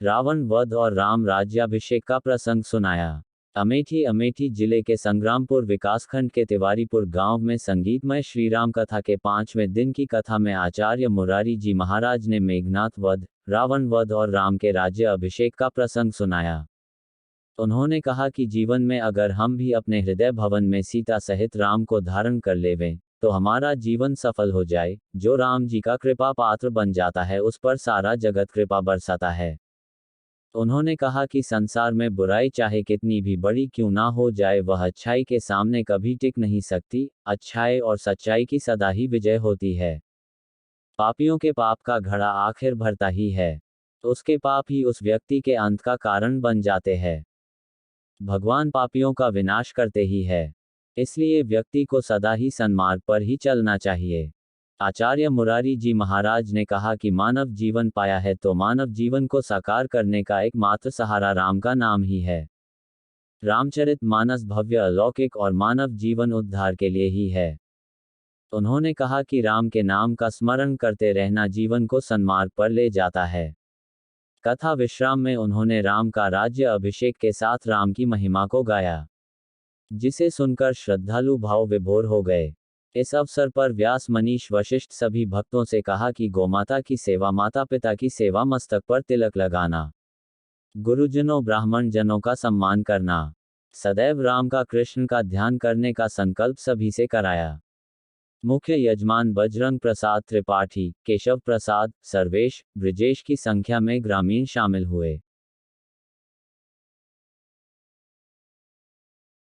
रावण वध और राम राज्याभिषेक का प्रसंग सुनाया। अमेठी जिले के संग्रामपुर विकासखंड के तिवारीपुर गांव में संगीतमय श्रीराम कथा के 5वें दिन की कथा में आचार्य मुरारी जी महाराज ने मेघनाथ वध, रावण वध और राम के राज्य अभिषेक का प्रसंग सुनाया। उन्होंने कहा कि जीवन में अगर हम भी अपने हृदय भवन में सीता सहित राम को धारण कर लेवें, तो हमारा जीवन सफल हो जाए। जो राम जी का कृपा पात्र बन जाता है उस पर सारा जगत कृपा बरसाता है। उन्होंने कहा कि संसार में बुराई चाहे कितनी भी बड़ी क्यों ना हो जाए, वह अच्छाई के सामने कभी टिक नहीं सकती। अच्छाई और सच्चाई की सदा ही विजय होती है। पापियों के पाप का घड़ा आखिर भरता ही है। उसके पाप ही उस व्यक्ति के अंत का कारण बन जाते हैं। भगवान पापियों का विनाश करते ही है। इसलिए व्यक्ति को सदा ही सन्मार्ग पर ही चलना चाहिए। आचार्य मुरारी जी महाराज ने कहा कि मानव जीवन पाया है तो मानव जीवन को साकार करने का एकमात्र सहारा राम का नाम ही है। रामचरित मानस भव्य अलौकिक और मानव जीवन उद्धार के लिए ही है। उन्होंने कहा कि राम के नाम का स्मरण करते रहना जीवन को सन्मार्ग पर ले जाता है। कथा विश्राम में उन्होंने राम का राज्य अभिषेक के साथ राम की महिमा को गाया, जिसे सुनकर श्रद्धालु भाव विभोर हो गए। इस अवसर पर व्यास मनीष वशिष्ठ सभी भक्तों से कहा कि गौमाता की सेवा, माता पिता की सेवा, मस्तक पर तिलक लगाना, गुरुजनों ब्राह्मण जनों का सम्मान करना, सदैव राम का कृष्ण का ध्यान करने का संकल्प सभी से कराया। मुख्य यजमान बजरंग प्रसाद त्रिपाठी, केशव प्रसाद, सर्वेश, ब्रिजेश की संख्या में ग्रामीण शामिल हुए।